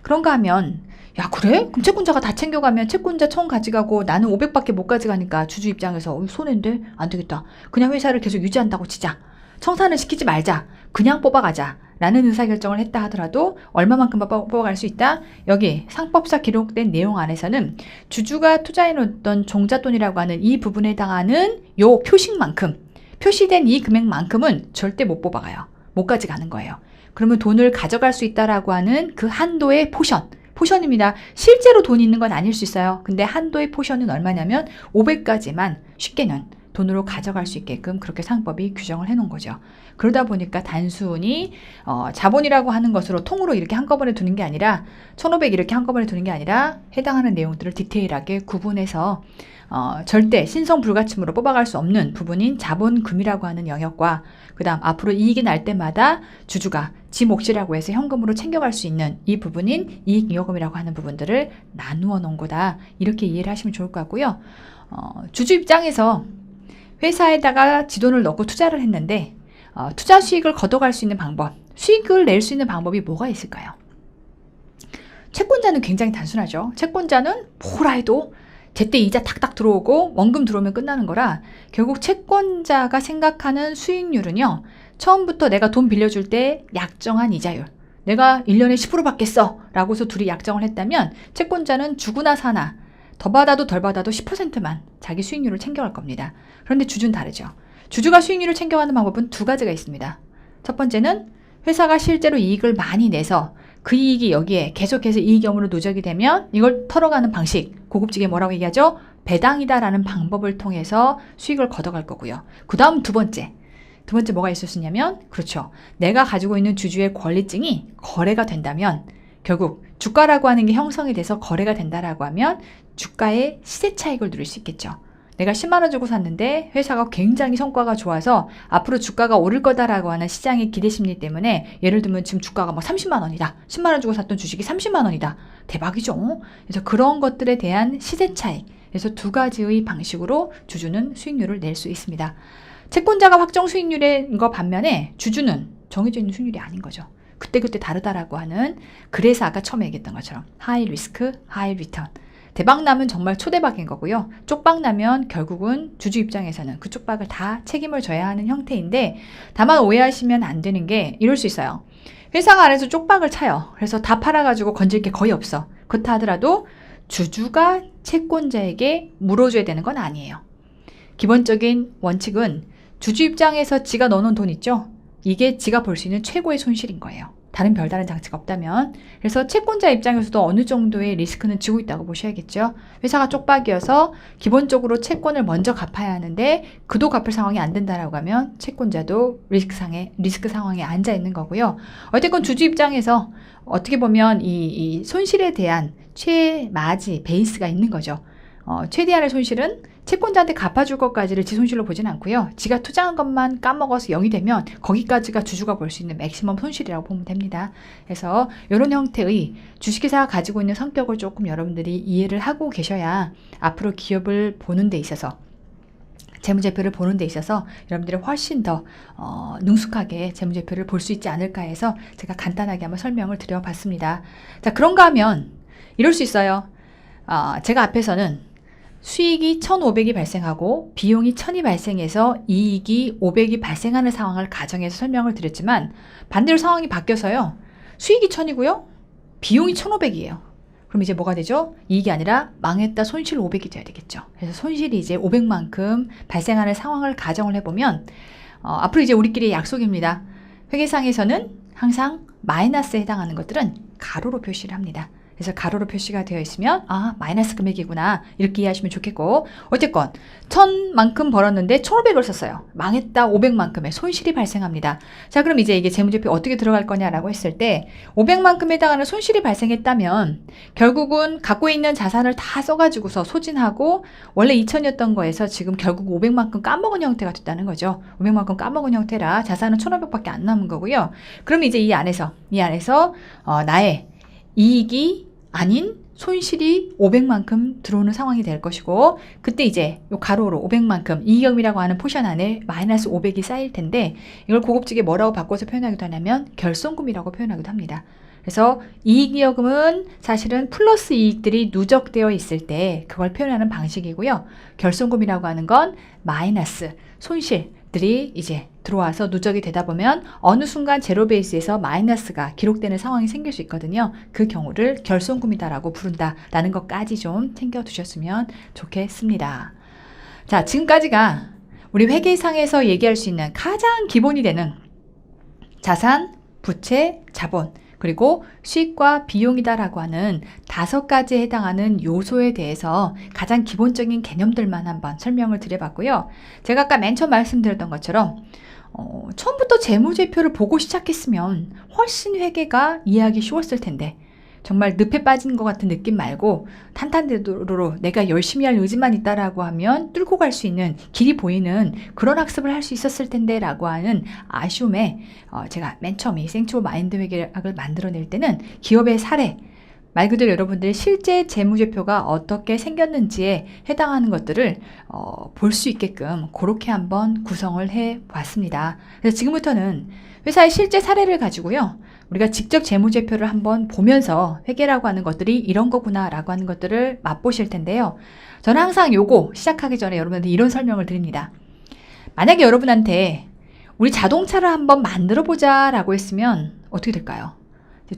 Speaker 1: 그런가 하면 야 그래? 그럼 채권자가 다 챙겨가면 채권자 1,000 가져가고 나는 500밖에 못 가져가니까 주주 입장에서 손해인데 안 되겠다. 그냥 회사를 계속 유지한다고 치자. 청산을 시키지 말자. 그냥 뽑아가자. 라는 의사결정을 했다 하더라도 얼마만큼만 뽑아갈 수 있다? 여기 상법사 기록된 내용 안에서는 주주가 투자해놓던 종잣돈이라고 하는 이 부분에 해당하는 요 표식만큼 표시된 이 금액만큼은 절대 못 뽑아가요. 못 가져가는 거예요. 그러면 돈을 가져갈 수 있다라고 하는 그 한도의 포션입니다. 실제로 돈이 있는 건 아닐 수 있어요. 근데 한도의 포션은 얼마냐면 500까지만 쉽게는 돈으로 가져갈 수 있게끔 그렇게 상법이 규정을 해놓은 거죠. 그러다 보니까 단순히 자본이라고 하는 것으로 통으로 이렇게 한꺼번에 두는 게 아니라 1,500 이렇게 한꺼번에 두는 게 아니라 해당하는 내용들을 디테일하게 구분해서 절대 신성 불가침으로 뽑아갈 수 없는 부분인 자본금이라고 하는 영역과 그 다음 앞으로 이익이 날 때마다 주주가 지 몫이라고 해서 현금으로 챙겨갈 수 있는 이 부분인 이익잉여금이라고 하는 부분들을 나누어 놓은 거다. 이렇게 이해를 하시면 좋을 것 같고요. 주주 입장에서 회사에다가 지돈을 넣고 투자를 했는데 투자 수익을 걷어갈 수 있는 방법, 수익을 낼 수 있는 방법이 뭐가 있을까요? 채권자는 굉장히 단순하죠. 채권자는 뭐라 해도 제때 이자 탁탁 들어오고 원금 들어오면 끝나는 거라 결국 채권자가 생각하는 수익률은요. 처음부터 내가 돈 빌려줄 때 약정한 이자율. 내가 1년에 10% 받겠어 라고서 둘이 약정을 했다면 채권자는 주구나 사나 더 받아도 덜 받아도 10%만 자기 수익률을 챙겨갈 겁니다. 그런데 주주는 다르죠. 주주가 수익률을 챙겨가는 방법은 두 가지가 있습니다. 첫 번째는 회사가 실제로 이익을 많이 내서 그 이익이 여기에 계속해서 이익영으로 누적이 되면 이걸 털어가는 방식, 고급지게 뭐라고 얘기하죠? 배당이다라는 방법을 통해서 수익을 걷어갈 거고요. 그 다음 두 번째 뭐가 있을 수 있냐면 그렇죠. 내가 가지고 있는 주주의 권리증이 거래가 된다면 결국 주가라고 하는 게 형성이 돼서 거래가 된다라고 하면 주가의 시세 차익을 누릴 수 있겠죠. 내가 10만 원 주고 샀는데 회사가 굉장히 성과가 좋아서 앞으로 주가가 오를 거다라고 하는 시장의 기대 심리 때문에 예를 들면 지금 주가가 뭐 30만 원이다. 10만 원 주고 샀던 주식이 30만 원이다. 대박이죠. 그래서 그런 것들에 대한 시세 차익. 그래서 두 가지의 방식으로 주주는 수익률을 낼 수 있습니다. 채권자가 확정 수익률인 거 반면에 주주는 정해져 있는 수익률이 아닌 거죠. 그때그때 다르다라고 하는 그래서 아까 처음에 얘기했던 것처럼 하이 리스크, 하이 리턴. 대박 나면 정말 초대박인 거고요. 쪽박 나면 결국은 주주 입장에서는 그 쪽박을 다 책임을 져야 하는 형태인데 다만 오해하시면 안 되는 게 이럴 수 있어요. 회사가 안에서 쪽박을 차요. 그래서 다 팔아가지고 건질 게 거의 없어. 그렇다 하더라도 주주가 채권자에게 물어줘야 되는 건 아니에요. 기본적인 원칙은 주주 입장에서 지가 넣어놓은 돈 있죠? 이게 지가 볼 수 있는 최고의 손실인 거예요. 다른 별다른 장치가 없다면. 그래서 채권자 입장에서도 어느 정도의 리스크는 지고 있다고 보셔야겠죠. 회사가 쪽박이어서 기본적으로 채권을 먼저 갚아야 하는데 그도 갚을 상황이 안 된다라고 하면 채권자도 리스크 상황에 앉아 있는 거고요. 어쨌건 주주 입장에서 어떻게 보면 이 손실에 대한 최마지 베이스가 있는 거죠. 최대한의 손실은 채권자한테 갚아줄 것까지를 지 손실로 보진 않고요. 지가 투자한 것만 까먹어서 0이 되면 거기까지가 주주가 볼 수 있는 맥시멈 손실이라고 보면 됩니다. 그래서 이런 형태의 주식회사가 가지고 있는 성격을 조금 여러분들이 이해를 하고 계셔야 앞으로 기업을 보는 데 있어서 재무제표를 보는 데 있어서 여러분들이 훨씬 더 능숙하게 재무제표를 볼 수 있지 않을까 해서 제가 간단하게 한번 설명을 드려봤습니다. 자, 그런가 하면 이럴 수 있어요. 제가 앞에서는 수익이 1,500이 발생하고 비용이 1,000이 발생해서 이익이 500이 발생하는 상황을 가정해서 설명을 드렸지만 반대로 상황이 바뀌어서요. 수익이 1,000이고요. 비용이 1,500이에요. 그럼 이제 뭐가 되죠? 이익이 아니라 망했다 손실 500이 돼야 되겠죠. 그래서 손실이 이제 500만큼 발생하는 상황을 가정을 해보면 앞으로 이제 우리끼리의 약속입니다. 회계상에서는 항상 마이너스에 해당하는 것들은 가로로 표시를 합니다. 그래서 가로로 표시가 되어 있으면 마이너스 금액이구나 이렇게 이해하시면 좋겠고 어쨌건 1,000만큼 벌었는데 1,500을 썼어요. 망했다 500만큼의 손실이 발생합니다. 자 그럼 이제 이게 재무제표 어떻게 들어갈 거냐라고 했을 때 500만큼에 해당하는 손실이 발생했다면 결국은 갖고 있는 자산을 다 써가지고서 소진하고 원래 2,000이었던 거에서 지금 결국 500만큼 까먹은 형태가 됐다는 거죠. 500만큼 까먹은 형태라 자산은 1,500밖에 안 남은 거고요. 그럼 이제 이 안에서 나의 이익이 아닌 손실이 500만큼 들어오는 상황이 될 것이고 그때 이제 요 가로로 500만큼 이익이익이라고 하는 포션 안에 마이너스 500이 쌓일 텐데 이걸 고급지게 뭐라고 바꿔서 표현하기도 하냐면 결손금이라고 표현하기도 합니다. 그래서 이익이익은 사실은 플러스 이익들이 누적되어 있을 때 그걸 표현하는 방식이고요. 결손금이라고 하는 건 마이너스 손실들이 이제 들어와서 누적이 되다 보면 어느 순간 제로 베이스에서 마이너스가 기록되는 상황이 생길 수 있거든요. 그 경우를 결손금이다라고 부른다라는 것까지 좀 챙겨두셨으면 좋겠습니다. 자, 지금까지가 우리 회계상에서 얘기할 수 있는 가장 기본이 되는 자산, 부채, 자본 그리고 수익과 비용이다라고 하는 5가지에 해당하는 요소에 대해서 가장 기본적인 개념들만 한번 설명을 드려봤고요. 제가 아까 맨 처음 말씀드렸던 것처럼 처음부터 재무제표를 보고 시작했으면 훨씬 회계가 이해하기 쉬웠을 텐데 정말 늪에 빠진 것 같은 느낌 말고 탄탄대로로 내가 열심히 할 의지만 있다라고 하면 뚫고 갈 수 있는 길이 보이는 그런 학습을 할 수 있었을 텐데 라고 하는 아쉬움에 제가 맨 처음 이 생초보 마인드 회계학을 만들어낼 때는 기업의 사례, 말 그대로 여러분들의 실제 재무제표가 어떻게 생겼는지에 해당하는 것들을 볼 수 있게끔 그렇게 한번 구성을 해 봤습니다. 그래서 지금부터는 회사의 실제 사례를 가지고요. 우리가 직접 재무제표를 한번 보면서 회계라고 하는 것들이 이런 거구나 라고 하는 것들을 맛보실 텐데요. 저는 항상 요거 시작하기 전에 여러분한테 이런 설명을 드립니다. 만약에 여러분한테 우리 자동차를 한번 만들어 보자 라고 했으면 어떻게 될까요?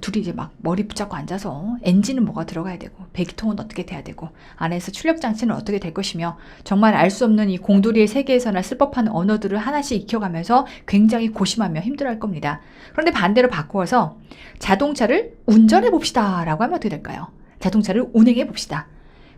Speaker 1: 둘이 이제 막 머리 붙잡고 앉아서 엔진은 뭐가 들어가야 되고 배기통은 어떻게 돼야 되고 안에서 출력 장치는 어떻게 될 것이며 정말 알 수 없는 이 공돌이의 세계에서나 쓸 법한 언어들을 하나씩 익혀가면서 굉장히 고심하며 힘들어할 겁니다. 그런데 반대로 바꾸어서 자동차를 운전해 봅시다 라고 하면 어떻게 될까요? 자동차를 운행해 봅시다.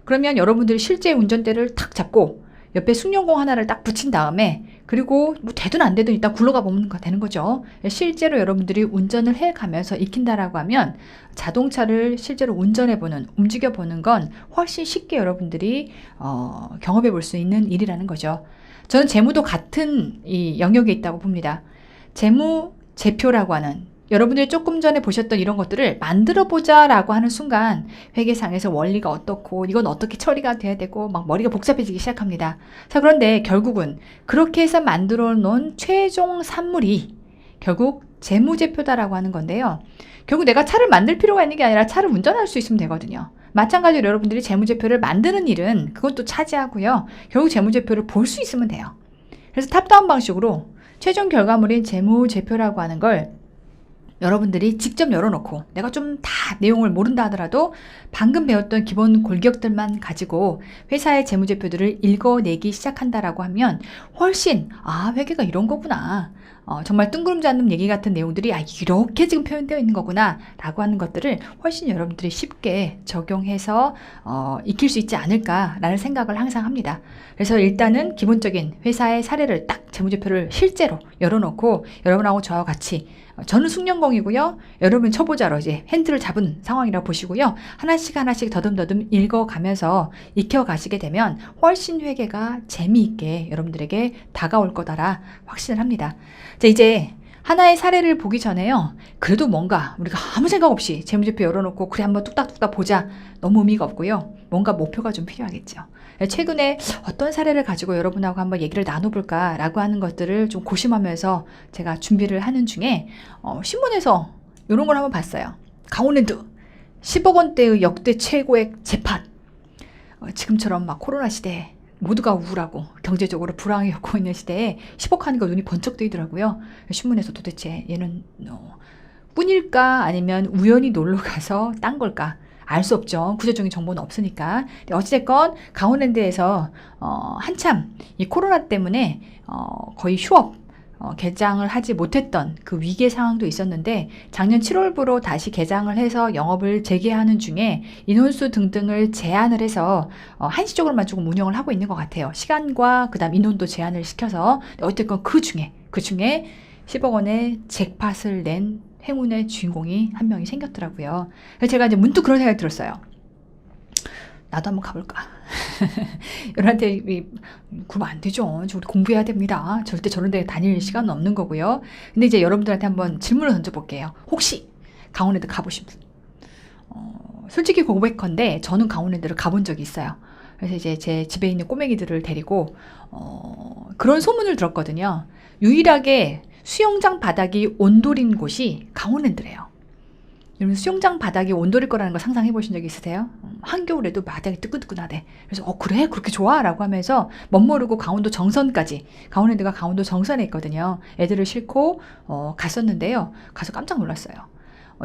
Speaker 1: 그러면 여러분들이 실제 운전대를 탁 잡고 옆에 승용공 하나를 딱 붙인 다음에 그리고 뭐 되든 안 되든 일단 굴러가 보면 되는 거죠. 실제로 여러분들이 운전을 해가면서 익힌다라고 하면 자동차를 실제로 운전해보는, 움직여보는 건 훨씬 쉽게 여러분들이 경험해 볼 수 있는 일이라는 거죠. 저는 재무도 같은 이 영역에 있다고 봅니다. 재무제표라고 하는 여러분들이 조금 전에 보셨던 이런 것들을 만들어보자 라고 하는 순간 회계상에서 원리가 어떻고 이건 어떻게 처리가 돼야 되고 막 머리가 복잡해지기 시작합니다. 자, 그런데 결국은 그렇게 해서 만들어 놓은 최종 산물이 결국 재무제표다라고 하는 건데요. 결국 내가 차를 만들 필요가 있는 게 아니라 차를 운전할 수 있으면 되거든요. 마찬가지로 여러분들이 재무제표를 만드는 일은 그것도 차지하고요. 결국 재무제표를 볼 수 있으면 돼요. 그래서 탑다운 방식으로 최종 결과물인 재무제표라고 하는 걸 여러분들이 직접 열어놓고 내가 좀 다 내용을 모른다 하더라도 방금 배웠던 기본 골격들만 가지고 회사의 재무제표들을 읽어내기 시작한다라고 하면 훨씬 회계가 이런 거구나. 정말 뜬구름지 않는 얘기 같은 내용들이 이렇게 지금 표현되어 있는 거구나 라고 하는 것들을 훨씬 여러분들이 쉽게 적용해서 익힐 수 있지 않을까라는 생각을 항상 합니다. 그래서 일단은 기본적인 회사의 사례를 딱 재무제표를 실제로 열어놓고 여러분하고 저와 같이 저는 숙련공이고요. 여러분 초보자로 이제 핸들을 잡은 상황이라고 보시고요. 하나씩 더듬더듬 읽어가면서 익혀가시게 되면 훨씬 회계가 재미있게 여러분들에게 다가올 거다라 확신을 합니다. 자, 이제 하나의 사례를 보기 전에요. 그래도 뭔가 우리가 아무 생각 없이 재무제표 열어놓고 그래 한번 뚝딱뚝딱 보자. 너무 의미가 없고요. 뭔가 목표가 좀 필요하겠죠. 최근에 어떤 사례를 가지고 여러분하고 한번 얘기를 나눠볼까라고 하는 것들을 좀 고심하면서 제가 준비를 하는 중에 신문에서 이런 걸 한번 봤어요. 강원랜드 10억 원대의 역대 최고액 재판. 지금처럼 막 코로나 시대에 모두가 우울하고 경제적으로 불황이 겪고 있는 시대에 10억 하니까 눈이 번쩍 뜨이더라고요. 신문에서 도대체 얘는 뿐일까 아니면 우연히 놀러 가서 딴 걸까? 알 수 없죠. 구체적인 정보는 없으니까. 어찌됐건 강원랜드에서 한참 이 코로나 때문에 거의 휴업 개장을 하지 못했던 그 위기의 상황도 있었는데 작년 7월부로 다시 개장을 해서 영업을 재개하는 중에 인원수 등등을 제한을 해서 한시적으로만 조금 운영을 하고 있는 것 같아요. 시간과 그다음 인원도 제한을 시켜서 어쨌든 그 중에 10억 원의 잭팟을 낸 행운의 주인공이 한 명이 생겼더라고요. 그래서 제가 이제 문득 그런 생각이 들었어요. 나도 한번 가볼까? 여러분한테 그러면 안 되죠. 우리 공부해야 됩니다. 절대 저런 데 다닐 시간은 없는 거고요. 근데 이제 여러분들한테 한번 질문을 던져볼게요. 혹시 강원랜드 가보신 분? 솔직히 고백컨대 저는 강원랜드를 가본 적이 있어요. 그래서 이제 제 집에 있는 꼬맹이들을 데리고 그런 소문을 들었거든요. 유일하게 수영장 바닥이 온돌인 곳이 강원랜드래요. 여러분 수영장 바닥이 온돌일 거라는 거 상상해 보신 적 있으세요? 한겨울에도 바닥이 뜨끈뜨끈하대. 그래서 그래? 그렇게 좋아? 라고 하면서 멋모르고 강원도 정선까지, 강원랜드가 강원도 정선에 있거든요. 애들을 싣고 갔었는데요. 가서 깜짝 놀랐어요.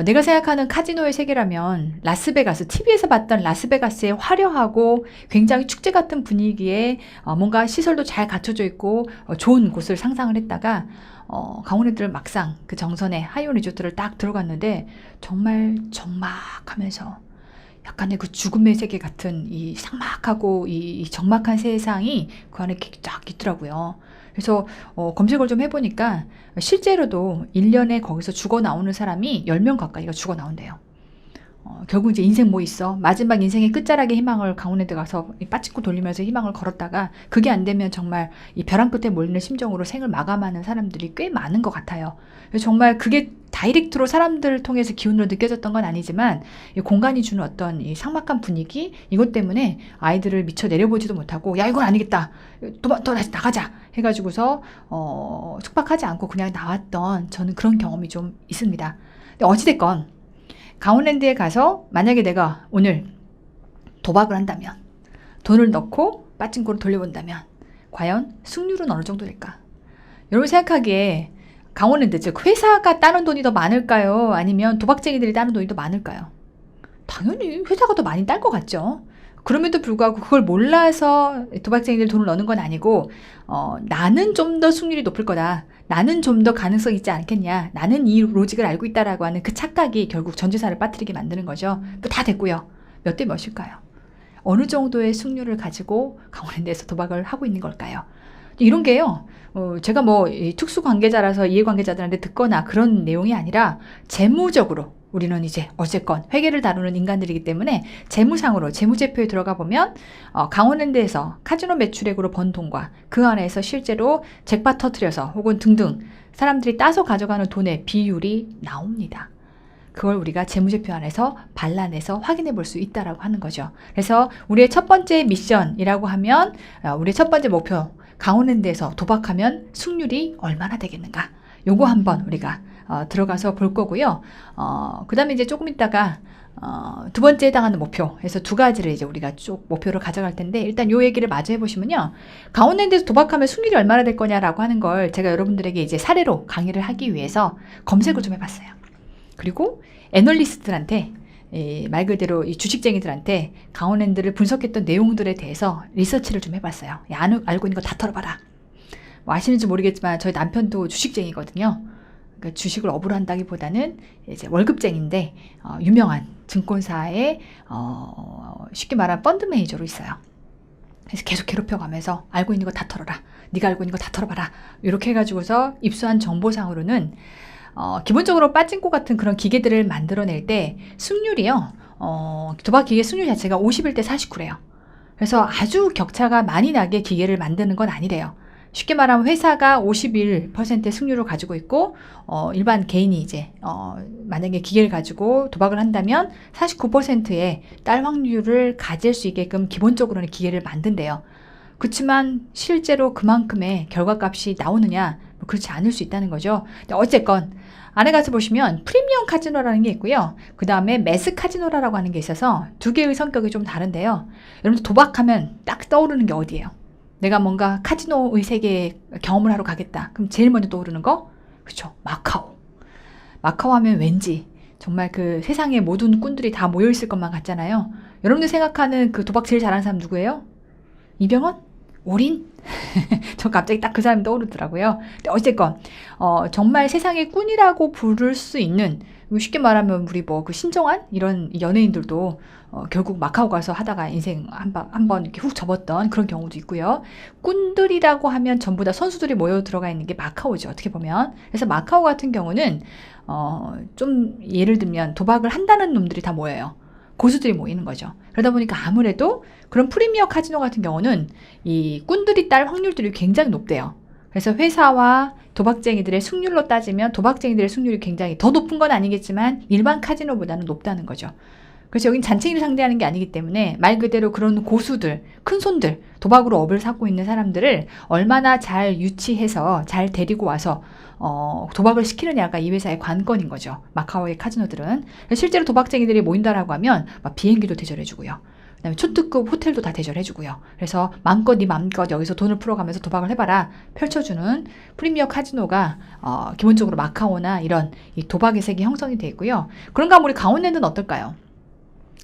Speaker 1: 내가 생각하는 카지노의 세계라면 라스베가스, TV에서 봤던 라스베가스의 화려하고 굉장히 축제 같은 분위기에 뭔가 시설도 잘 갖춰져 있고 좋은 곳을 상상을 했다가 강원애들 막상 그 정선의 하이온 리조트를 딱 들어갔는데 정말 적막하면서 약간의 그 죽음의 세계 같은 이 삭막하고 이 적막한 세상이 그 안에 쫙 있더라고요. 그래서 검색을 좀 해보니까 실제로도 1년에 거기서 죽어 나오는 사람이 10명 가까이가 죽어 나온대요. 결국 이제 인생 뭐 있어? 마지막 인생의 끝자락의 희망을 강원랜드 가서 빠찍고 돌리면서 희망을 걸었다가 그게 안 되면 정말 이 벼랑 끝에 몰리는 심정으로 생을 마감하는 사람들이 꽤 많은 것 같아요. 정말 그게 다이렉트로 사람들을 통해서 기운으로 느껴졌던 건 아니지만 이 공간이 주는 어떤 이 삭막한 분위기 이것 때문에 아이들을 미처 내려보지도 못하고 야 이건 아니겠다 또 다시 나가자 해가지고서 숙박하지 않고 그냥 나왔던 저는 그런 경험이 좀 있습니다. 근데 어찌됐건 강원랜드에 가서 만약에 내가 오늘 도박을 한다면 돈을 넣고 빠찡코를 돌려본다면 과연 승률은 어느 정도 될까? 여러분 생각하기에 강원랜드 즉 회사가 따는 돈이 더 많을까요? 아니면 도박쟁이들이 따는 돈이 더 많을까요? 당연히 회사가 더 많이 딸 것 같죠. 그럼에도 불구하고 그걸 몰라서 도박쟁이들 돈을 넣는 건 아니고 나는 좀 더 승률이 높을 거다. 나는 좀 더 가능성 있지 않겠냐. 나는 이 로직을 알고 있다라고 하는 그 착각이 결국 전 재산을 빠뜨리게 만드는 거죠. 다 됐고요. 몇 대 몇일까요? 어느 정도의 승률을 가지고 강원랜드에서 도박을 하고 있는 걸까요? 이런 게요. 제가 뭐 특수 관계자라서 이해관계자들한테 듣거나 그런 내용이 아니라 재무적으로 우리는 이제 어쨌건 회계를 다루는 인간들이기 때문에 재무상으로 재무제표에 들어가 보면 강원랜드에서 카지노 매출액으로 번 돈과 그 안에서 실제로 잭팟 터트려서 혹은 등등 사람들이 따서 가져가는 돈의 비율이 나옵니다. 그걸 우리가 재무제표 안에서 반란해서 확인해 볼 수 있다라고 하는 거죠. 그래서 우리의 첫 번째 미션이라고 하면 우리의 첫 번째 목표 강원랜드에서 도박하면 승률이 얼마나 되겠는가 요거 한번 우리가 들어가서 볼 거고요. 그 다음에 이제 조금 있다가 두 번째 해당하는 목표에서 두 가지를 이제 우리가 쭉 목표로 가져갈 텐데 일단 요 얘기를 마저 해보시면요. 강원랜드에서 도박하면 승률이 얼마나 될 거냐라고 하는 걸 제가 여러분들에게 이제 사례로 강의를 하기 위해서 검색을 좀 해봤어요. 그리고 애널리스트들한테 말 그대로 이 주식쟁이들한테 강원랜드를 분석했던 내용들에 대해서 리서치를 좀 해봤어요. 야, 알고 있는 거 다 털어봐라. 뭐 아시는지 모르겠지만 저희 남편도 주식쟁이거든요. 그러니까 주식을 업으로 한다기보다는 이제 월급쟁인데 유명한 증권사의 쉽게 말하면 펀드 매니저로 있어요. 그래서 계속 괴롭혀가면서 알고 있는 거 다 털어라. 네가 알고 있는 거 다 털어봐라. 이렇게 해가지고서 입수한 정보상으로는 기본적으로 빠찡코 같은 그런 기계들을 만들어낼 때 승률이요. 도박 기계 승률 자체가 51대 49래요. 그래서 아주 격차가 많이 나게 기계를 만드는 건 아니래요. 쉽게 말하면 회사가 51%의 승률을 가지고 있고 일반 개인이 이제 만약에 기계를 가지고 도박을 한다면 49%의 딸 확률을 가질 수 있게끔 기본적으로는 기계를 만든대요. 그렇지만 실제로 그만큼의 결과값이 나오느냐 그렇지 않을 수 있다는 거죠. 근데 어쨌건 안에 가서 보시면 프리미엄 카지노라는 게 있고요. 그 다음에 매스 카지노라고 하는 게 있어서 두 개의 성격이 좀 다른데요. 여러분들 도박하면 딱 떠오르는 게 어디예요? 내가 뭔가 카지노의 세계에 경험을 하러 가겠다. 그럼 제일 먼저 떠오르는 거? 그렇죠. 마카오. 마카오 하면 왠지 정말 그 세상의 모든 꾼들이 다 모여있을 것만 같잖아요. 여러분들 생각하는 그 도박 제일 잘하는 사람 누구예요? 이병헌? 올인? 저 갑자기 딱 그 사람이 떠오르더라고요. 근데 어쨌건 정말 세상의 꾼이라고 부를 수 있는 쉽게 말하면 우리 뭐 그 신정환 이런 연예인들도 결국 마카오 가서 하다가 인생 한번 이렇게 훅 접었던 그런 경우도 있고요. 꾼들이라고 하면 전부 다 선수들이 모여 들어가 있는 게 마카오죠. 어떻게 보면. 그래서 마카오 같은 경우는 좀 예를 들면 도박을 한다는 놈들이 다 모여요. 고수들이 모이는 거죠. 그러다 보니까 아무래도 그런 프리미어 카지노 같은 경우는 이 꾼들이 딸 확률들이 굉장히 높대요. 그래서 회사와 도박쟁이들의 승률로 따지면 도박쟁이들의 승률이 굉장히 더 높은 건 아니겠지만 일반 카지노보다는 높다는 거죠. 그래서 여긴 잔챙이를 상대하는 게 아니기 때문에 말 그대로 그런 고수들, 큰손들, 도박으로 업을 쌓고 있는 사람들을 얼마나 잘 유치해서 잘 데리고 와서 도박을 시키느냐가 이 회사의 관건인 거죠. 마카오의 카지노들은. 실제로 도박쟁이들이 모인다라고 하면 막 비행기도 대절해주고요. 그다음에 초특급 호텔도 다 대절해주고요. 그래서 마음껏 네 마음껏 여기서 돈을 풀어가면서 도박을 해봐라 펼쳐주는 프리미어 카지노가 기본적으로 마카오나 이런 이 도박의 세계 형성이 되어 있고요. 그런가 하면 우리 강원랜드는 어떨까요?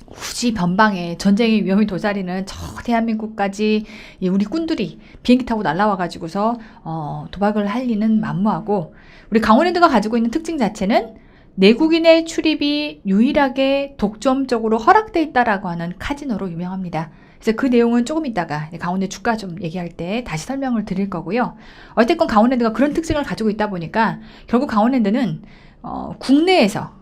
Speaker 1: 굳이 변방에 전쟁의 위험이 도사리는 저 대한민국까지 우리 꾼들이 비행기 타고 날라와가지고서 도박을 할 리는 만무하고, 우리 강원랜드가 가지고 있는 특징 자체는 내국인의 출입이 유일하게 독점적으로 허락돼 있다라고 하는 카지노로 유명합니다. 그래서 그 내용은 조금 이따가 강원랜드 주가 좀 얘기할 때 다시 설명을 드릴 거고요. 어쨌건 강원랜드가 그런 특징을 가지고 있다 보니까 결국 강원랜드는 국내에서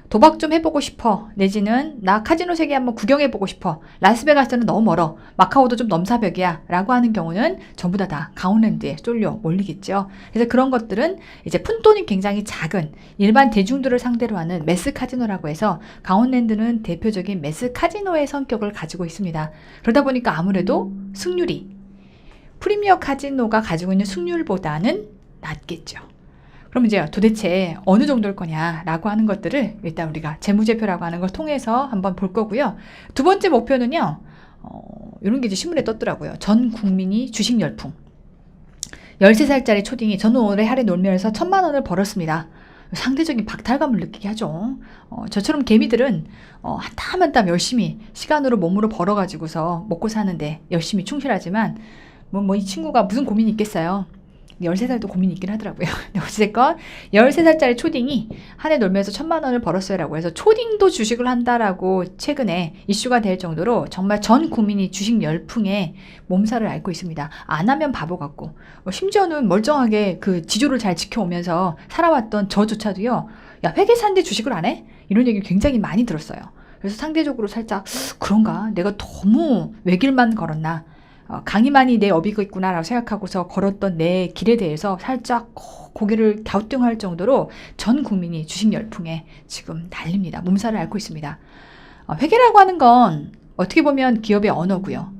Speaker 1: 도박 좀 해보고 싶어, 내지는 나 카지노 세계 한번 구경해보고 싶어, 라스베가스는 너무 멀어, 마카오도 좀 넘사벽이야 라고 하는 경우는 전부 다 강원랜드에 쏠려 몰리겠죠. 그래서 그런 것들은 이제 푼돈이 굉장히 작은 일반 대중들을 상대로 하는 매스 카지노라고 해서 강원랜드는 대표적인 매스 카지노의 성격을 가지고 있습니다. 그러다 보니까 아무래도 승률이 프리미어 카지노가 가지고 있는 승률보다는 낮겠죠. 그럼 이제 도대체 어느 정도일 거냐라고 하는 것들을 일단 우리가 재무제표라고 하는 걸 통해서 한번 볼 거고요. 두 번째 목표는요, 이런 게 이제 신문에 떴더라고요. 전 국민이 주식 열풍. 13살짜리 초딩이 저는 올해 할애 놀면서 1,000만 원을 벌었습니다. 상대적인 박탈감을 느끼게 하죠. 저처럼 개미들은 한 땀 열심히 시간으로 몸으로 벌어가지고서 먹고 사는데 열심히 충실하지만 이 친구가 무슨 고민이 있겠어요. 13살도 고민이 있긴 하더라고요. 어쨌건 13살짜리 초딩이 한 해 놀면서 1,000만 원을 벌었어요 라고 해서 초딩도 주식을 한다라고 최근에 이슈가 될 정도로 정말 전 국민이 주식 열풍에 몸살을 앓고 있습니다. 안 하면 바보 같고, 심지어는 멀쩡하게 그 지조를 잘 지켜오면서 살아왔던 저조차도요, 야, 회계사인데 주식을 안 해? 이런 얘기 굉장히 많이 들었어요. 그래서 상대적으로 살짝 그런가? 내가 너무 외길만 걸었나? 강의만이 내 업이겠구나 라고 생각하고서 걸었던 내 길에 대해서 살짝 고개를 갸우뚱할 정도로 전 국민이 주식 열풍에 지금 난립니다. 몸살을 앓고 있습니다. 회계라고 하는 건 어떻게 보면 기업의 언어고요.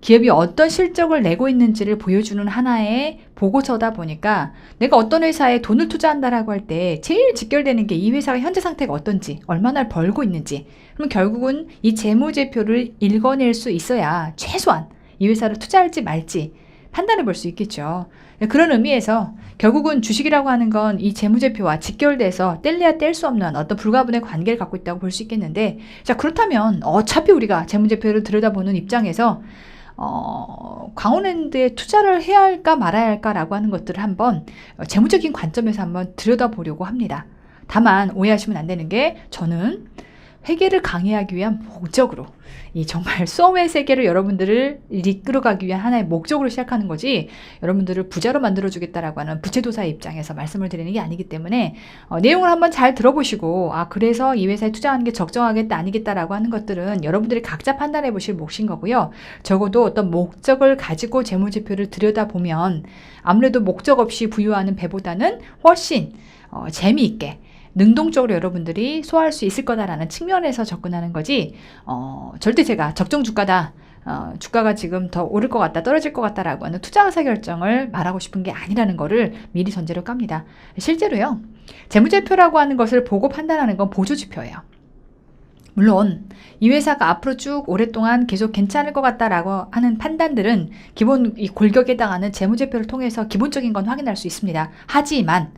Speaker 1: 기업이 어떤 실적을 내고 있는지를 보여주는 하나의 보고서다 보니까 내가 어떤 회사에 돈을 투자한다라고 할 때 제일 직결되는 게 이 회사가 현재 상태가 어떤지, 얼마나 벌고 있는지, 그럼 결국은 이 재무제표를 읽어낼 수 있어야 최소한 이 회사를 투자할지 말지 판단해 볼 수 있겠죠. 그런 의미에서 결국은 주식이라고 하는 건 이 재무제표와 직결돼서 뗄래야 뗄 수 없는 어떤 불가분의 관계를 갖고 있다고 볼 수 있겠는데, 자, 그렇다면 어차피 우리가 재무제표를 들여다보는 입장에서 강원랜드에 투자를 해야 할까 말아야 할까라고 하는 것들을 한번 재무적인 관점에서 한번 들여다보려고 합니다. 다만 오해하시면 안 되는 게, 저는 회계를 강의하기 위한 목적으로, 이 정말 수험의 세계를 여러분들을 이끌어가기 위한 하나의 목적으로 시작하는 거지, 여러분들을 부자로 만들어주겠다라고 하는 부채도사의 입장에서 말씀을 드리는 게 아니기 때문에 내용을 한번 잘 들어보시고, 그래서 이 회사에 투자하는 게 적정하겠다 아니겠다라고 하는 것들은 여러분들이 각자 판단해 보실 몫인 거고요. 적어도 어떤 목적을 가지고 재무제표를 들여다보면 아무래도 목적 없이 부유하는 배보다는 훨씬 재미있게 능동적으로 여러분들이 소화할 수 있을 거다라는 측면에서 접근하는 거지, 절대 제가 적정 주가다, 주가가 지금 더 오를 것 같다, 떨어질 것 같다라고 하는 투자 의사결정을 말하고 싶은 게 아니라는 거를 미리 전제로 깝니다. 실제로요, 재무제표라고 하는 것을 보고 판단하는 건 보조지표예요. 물론 이 회사가 앞으로 쭉 오랫동안 계속 괜찮을 것 같다라고 하는 판단들은 기본 이 골격에 해당하는 재무제표를 통해서 기본적인 건 확인할 수 있습니다. 하지만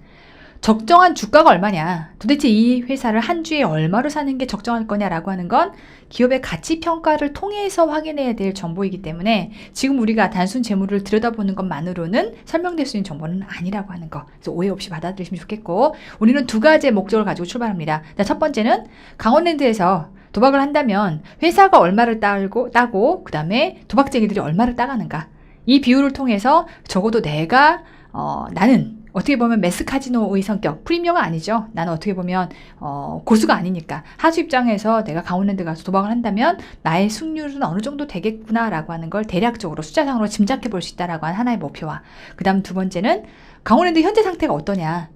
Speaker 1: 적정한 주가가 얼마냐, 도대체 이 회사를 한 주에 얼마로 사는 게 적정할 거냐라고 하는 건 기업의 가치 평가를 통해서 확인해야 될 정보이기 때문에 지금 우리가 단순 재무를 들여다보는 것만으로는 설명될 수 있는 정보는 아니라고 하는 거, 그래서 오해 없이 받아들이시면 좋겠고, 우리는 두 가지의 목적을 가지고 출발합니다. 자, 첫 번째는 강원랜드에서 도박을 한다면 회사가 얼마를 따고 그 다음에 도박쟁이들이 얼마를 따가는가, 이 비율을 통해서 적어도 내가 나는 어떻게 보면 매스 카지노의 성격, 프리미어가 아니죠. 나는 어떻게 보면 고수가 아니니까 하수 입장에서 내가 강원랜드 가서 도박을 한다면 나의 승률은 어느 정도 되겠구나라고 하는 걸 대략적으로 숫자상으로 짐작해 볼 수 있다라고 하는 하나의 목표와, 그 다음 두 번째는 강원랜드 현재 상태가 어떠냐,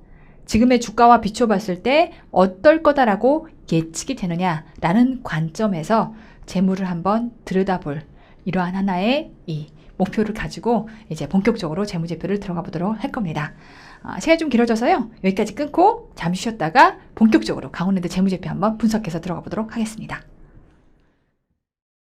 Speaker 1: 지금의 주가와 비춰봤을 때 어떨 거다라고 예측이 되느냐라는 관점에서 재무를 한번 들여다볼 이러한 하나의 이 목표를 가지고 이제 본격적으로 재무제표를 들어가 보도록 할 겁니다. 시간이 좀 길어져서요, 여기까지 끊고 잠시 쉬었다가 본격적으로 강원랜드 재무제표 한번 분석해서 들어가 보도록 하겠습니다.